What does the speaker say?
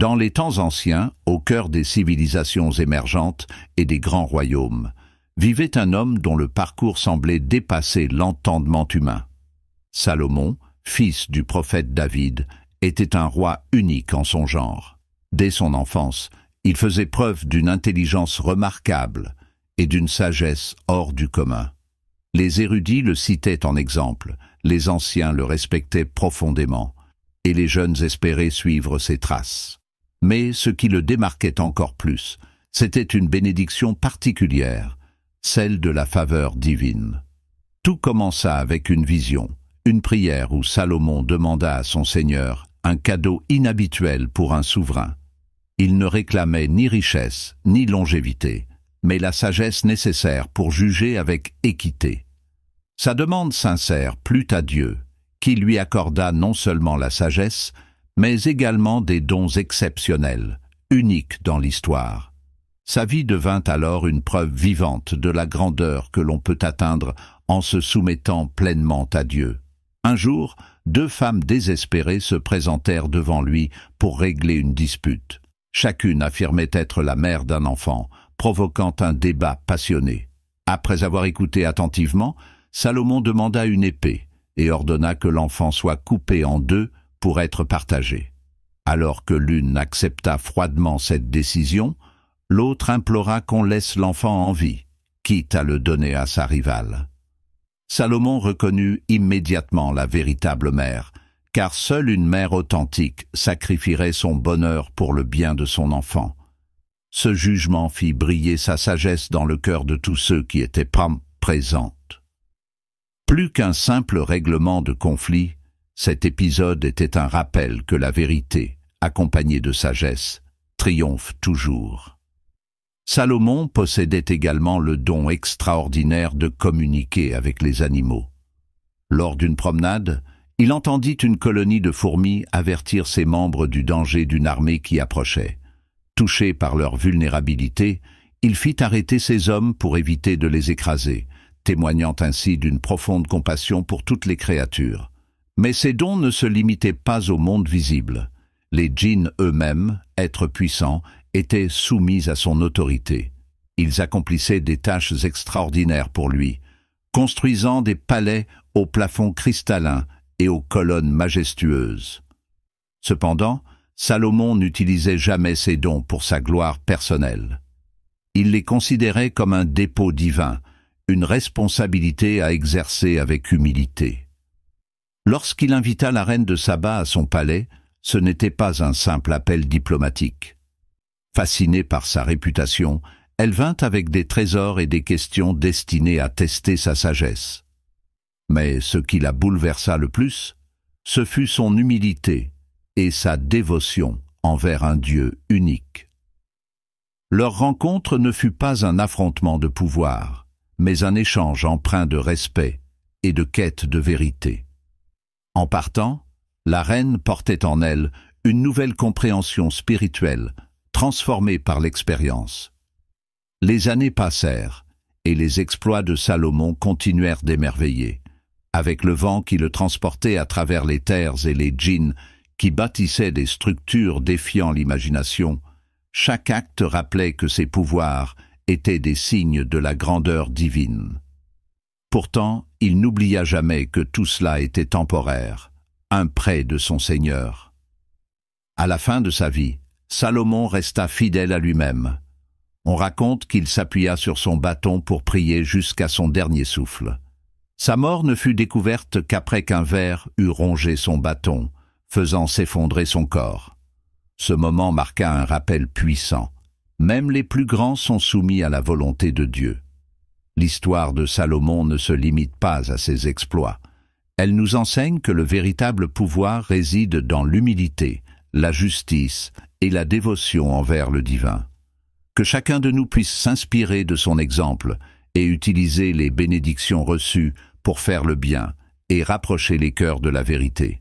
Dans les temps anciens, au cœur des civilisations émergentes et des grands royaumes, vivait un homme dont le parcours semblait dépasser l'entendement humain. Salomon, fils du prophète David, était un roi unique en son genre. Dès son enfance, il faisait preuve d'une intelligence remarquable et d'une sagesse hors du commun. Les érudits le citaient en exemple, les anciens le respectaient profondément, et les jeunes espéraient suivre ses traces. Mais ce qui le démarquait encore plus, c'était une bénédiction particulière, celle de la faveur divine. Tout commença avec une vision, une prière où Salomon demanda à son Seigneur un cadeau inhabituel pour un souverain. Il ne réclamait ni richesse, ni longévité, mais la sagesse nécessaire pour juger avec équité. Sa demande sincère plut à Dieu, qui lui accorda non seulement la sagesse, mais également des dons exceptionnels, uniques dans l'histoire. Sa vie devint alors une preuve vivante de la grandeur que l'on peut atteindre en se soumettant pleinement à Dieu. Un jour, 2 femmes désespérées se présentèrent devant lui pour régler une dispute. Chacune affirmait être la mère d'un enfant, provoquant un débat passionné. Après avoir écouté attentivement, Salomon demanda une épée et ordonna que l'enfant soit coupé en 2 pour être partagé. Alors que l'une accepta froidement cette décision, l'autre implora qu'on laisse l'enfant en vie, quitte à le donner à sa rivale. Salomon reconnut immédiatement la véritable mère, car seule une mère authentique sacrifierait son bonheur pour le bien de son enfant. Ce jugement fit briller sa sagesse dans le cœur de tous ceux qui étaient présents. Plus qu'un simple règlement de conflit, cet épisode était un rappel que la vérité, accompagnée de sagesse, triomphe toujours. Salomon possédait également le don extraordinaire de communiquer avec les animaux. Lors d'une promenade, il entendit une colonie de fourmis avertir ses membres du danger d'une armée qui approchait. Touché par leur vulnérabilité, il fit arrêter ces hommes pour éviter de les écraser, témoignant ainsi d'une profonde compassion pour toutes les créatures. Mais ces dons ne se limitaient pas au monde visible. Les djinns eux-mêmes, êtres puissants, étaient soumis à son autorité. Ils accomplissaient des tâches extraordinaires pour lui, construisant des palais aux plafonds cristallins et aux colonnes majestueuses. Cependant, Salomon n'utilisait jamais ces dons pour sa gloire personnelle. Il les considérait comme un dépôt divin, une responsabilité à exercer avec humilité. Lorsqu'il invita la reine de Saba à son palais, ce n'était pas un simple appel diplomatique. Fascinée par sa réputation, elle vint avec des trésors et des questions destinées à tester sa sagesse. Mais ce qui la bouleversa le plus, ce fut son humilité et sa dévotion envers un Dieu unique. Leur rencontre ne fut pas un affrontement de pouvoir, mais un échange empreint de respect et de quête de vérité. En partant, la reine portait en elle une nouvelle compréhension spirituelle, transformée par l'expérience. Les années passèrent, et les exploits de Salomon continuèrent d'émerveiller. Avec le vent qui le transportait à travers les terres et les djinns qui bâtissaient des structures défiant l'imagination, chaque acte rappelait que ses pouvoirs étaient des signes de la grandeur divine. Pourtant, il n'oublia jamais que tout cela était temporaire, un prêt de son Seigneur. À la fin de sa vie, Salomon resta fidèle à lui-même. On raconte qu'il s'appuya sur son bâton pour prier jusqu'à son dernier souffle. Sa mort ne fut découverte qu'après qu'un ver eut rongé son bâton, faisant s'effondrer son corps. Ce moment marqua un rappel puissant. Même les plus grands sont soumis à la volonté de Dieu. L'histoire de Salomon ne se limite pas à ses exploits. Elle nous enseigne que le véritable pouvoir réside dans l'humilité, la justice et la dévotion envers le divin. Que chacun de nous puisse s'inspirer de son exemple et utiliser les bénédictions reçues pour faire le bien et rapprocher les cœurs de la vérité.